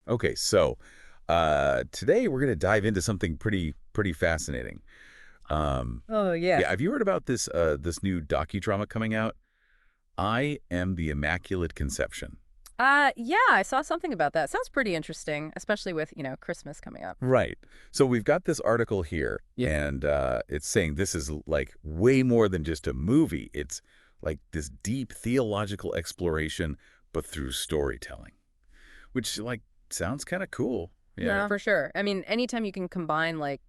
Okay, so today we're going to dive into something pretty fascinating. Um, Oh, yeah. yeah, have you heard about this new docudrama coming out? I Am the Immaculate Conception. Yeah, I saw something about that. Sounds pretty interesting, especially with, Christmas coming up. Right. So we've got this article here, and it's saying this is like way more than just a movie. It's like this deep theological exploration, but through storytelling, which like sounds kind of cool. Yeah. For sure. I mean, anytime you can combine like,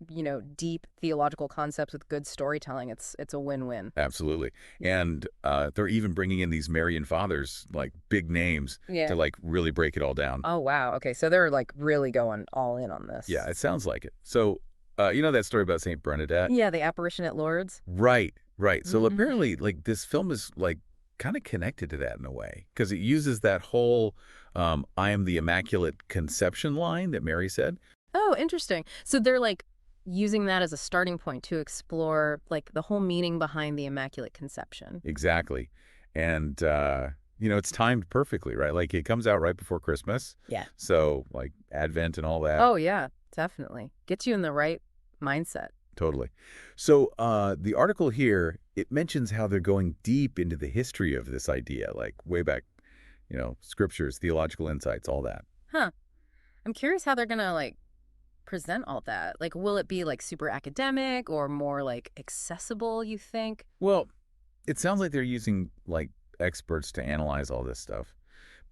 deep theological concepts with good storytelling, it's a win-win. Absolutely. And they're even bringing in these Marian Fathers, like big names, to Yeah. like really break it all down. Oh, wow. Okay, so they're like really going all in on Yeah, this. it sounds like it. So, you know that story about Saint Bernadette? Yeah, the apparition at Lourdes. Right, right. So Hmm. apparently, like this film is like kind of connected to that in a way because it uses that whole "I am the Immaculate Conception" line that Mary said. Oh, interesting. So they're like using that as a starting point to explore like the whole meaning behind the Immaculate Conception. Exactly, and it's timed perfectly, right? Like it comes out right before Christmas, Yeah. so like Advent and all that. Oh, yeah, definitely. Gets you in the right mindset. Totally. So the article here, it mentions how they're going deep into the history of this idea, like way back, scriptures, theological insights, all that. Huh. I'm curious how they're gonna like present all that. Like, will it be like super academic or more like accessible, you think? Well, it sounds like they're using like experts to analyze all this stuff,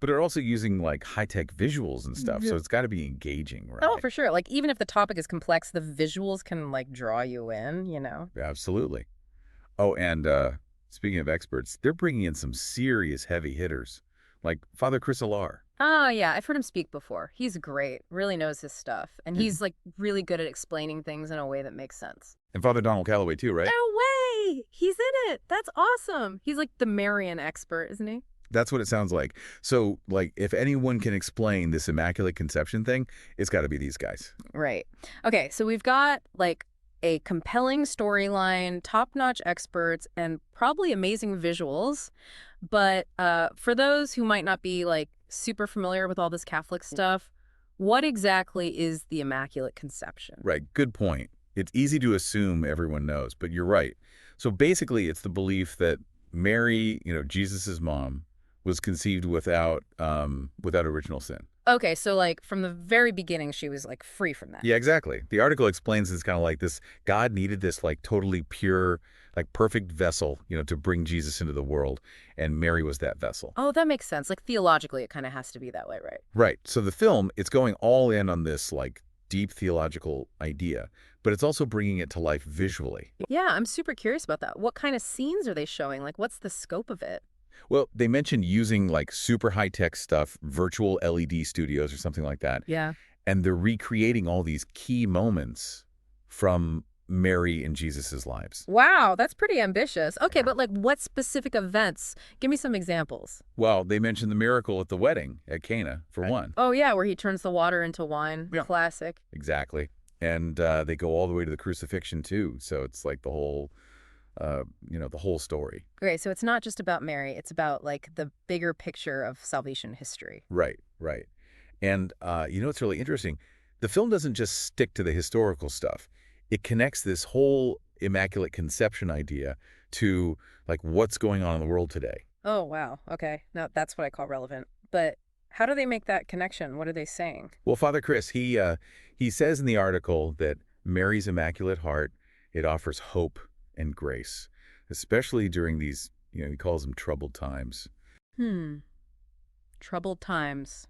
but they're also using like high-tech visuals and stuff. Yeah. So it's got to be engaging, Oh, right? for sure. Like, even if the topic is complex, the visuals can like draw you in. Absolutely. Oh, and speaking of experts, they're bringing in some serious heavy hitters, like Father Chris Alar. Oh, yeah. I've heard him speak before. He's great, really knows his stuff. And he's like really good at explaining things in a way that makes sense. And Father Donald Calloway too, right? No way! He's in it. That's awesome. He's like the Marian expert, isn't he? That's what it sounds like. So, like, if anyone can explain this Immaculate Conception thing, it's got to be these guys. Right. Okay, so we've got like a compelling storyline, top-notch experts, and probably amazing visuals. But for those who might not be like super familiar with all this Catholic stuff, what exactly is the Immaculate Conception? Right. Good point. It's easy to assume everyone knows, but you're right. So basically, it's the belief that Mary, Jesus's mom, was conceived without original sin. Okay, so like from the very beginning, she was like free from that. Yeah, exactly. The article explains it's kind of like this. God needed this like totally pure, like perfect vessel, to bring Jesus into the world, and Mary was that vessel. Oh, that makes sense. Like theologically, it kind of has to be that way, right? Right. So the film, it's going all in on this like deep theological idea, but it's also bringing it to life visually. Yeah, I'm super curious about that. What kind of scenes are they showing? Like, what's the scope of it? Well, they mentioned using like super high-tech stuff, virtual LED studios or something like that, Yeah. and they're recreating all these key moments from Mary and Jesus's lives. Wow, that's pretty ambitious. Okay, but like what specific events? Give me some examples. Well, they mentioned the miracle at the wedding at Cana, for one. Oh, yeah, where he turns the water into wine. Yeah. Classic. Exactly. And they go all the way to the crucifixion too. So it's like the whole story. Okay, so it's not just about Mary, it's about like the bigger picture of salvation history. Right, right. And it's really interesting. The film doesn't just stick to the historical stuff. It connects this whole Immaculate Conception idea to like what's going on in the world today. Oh, wow. Okay. Now that's what I call relevant. But how do they make that connection? What are they saying? Well, Father Chris, he says in the article that Mary's Immaculate Heart, it offers hope and grace, especially during these, he calls them troubled times. Hmm. Troubled times.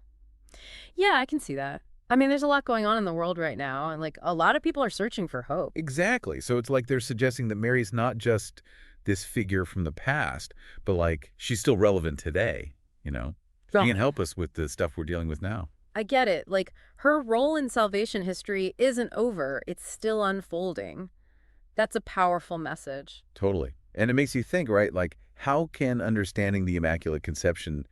Yeah, I can see that. I mean, there's a lot going on in the world right now, and like a lot of people are searching for hope. Exactly. So it's like they're suggesting that Mary's not just this figure from the past, but like she's still relevant today, you know? She Well, can help us with the stuff we're dealing with now. I get it. Like her role in salvation history isn't over, it's still unfolding. That's a powerful message. Totally. And it makes you think, right? Like, how can understanding the Immaculate Conception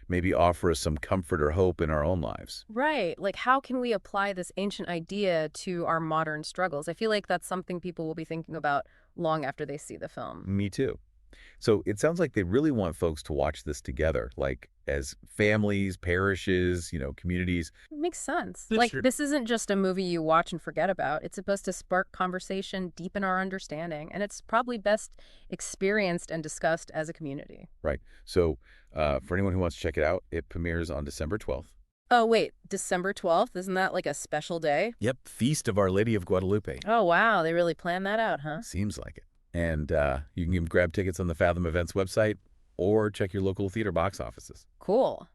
maybe offer us some comfort or hope in our own lives? Right. Like, how can we apply this ancient idea to our modern struggles? I feel like that's something people will be thinking about long after they see the film. Me too. So it sounds like they really want folks to watch this together, like as families, parishes, communities. It makes sense. That's Like, true. this isn't just a movie you watch and forget about. It's supposed to spark conversation, deepen our understanding, and it's probably best experienced and discussed as a community. Right. So for anyone who wants to check it out, it premieres on December 12th. Oh, wait, December 12th? Isn't that like a special day? Yep. Feast of Our Lady of Guadalupe. Oh, wow, they really planned that out, huh? Seems like it. And you can grab tickets on the Fathom Events website or check your local theater box offices. Cool.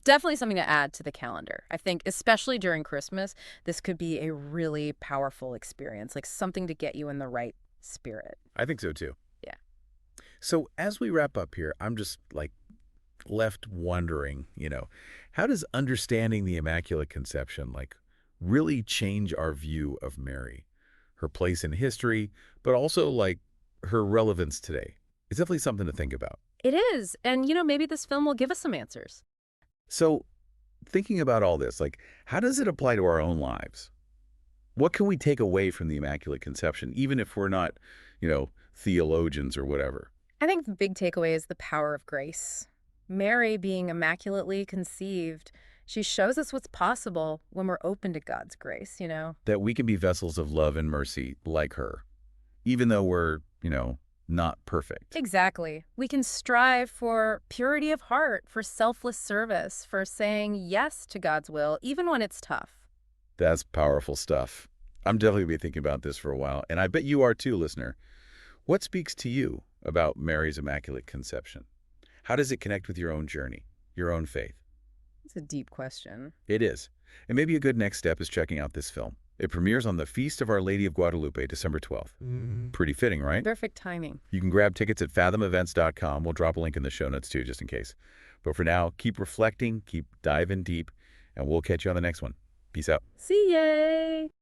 Definitely something to add to the calendar. I think, especially during Christmas, this could be a really powerful experience, like something to get you in the right spirit. I think so, too. Yeah. So as we wrap up here, I'm just left wondering, how does understanding the Immaculate Conception really change our view of Mary, her place in history, but also her relevance today? It's definitely something to think about. It is. And, maybe this film will give us some answers. So thinking about all this, how does it apply to our own lives? What can we take away from the Immaculate Conception, even if we're not, theologians or whatever? I think the big takeaway is the power of grace. Mary being immaculately conceived, she shows us what's possible when we're open to God's grace, That we can be vessels of love and mercy like her, even though we're, not perfect. Exactly. We can strive for purity of heart, for selfless service, for saying yes to God's will, even when it's tough. That's powerful stuff. I'm definitely going to be thinking about this for a while, and I bet you are too, listener. What speaks to you about Mary's Immaculate Conception? How does it connect with your own journey, your own faith? It's a deep question. It is. And maybe a good next step is checking out this film. It premieres on the Feast of Our Lady of Guadalupe, December 12th. Pretty fitting, right? Perfect timing. You can grab tickets at fathomevents.com. We'll drop a link in the show notes too, just in case. But for now, keep reflecting, keep diving deep, and we'll catch you on the next one. Peace out. See ya!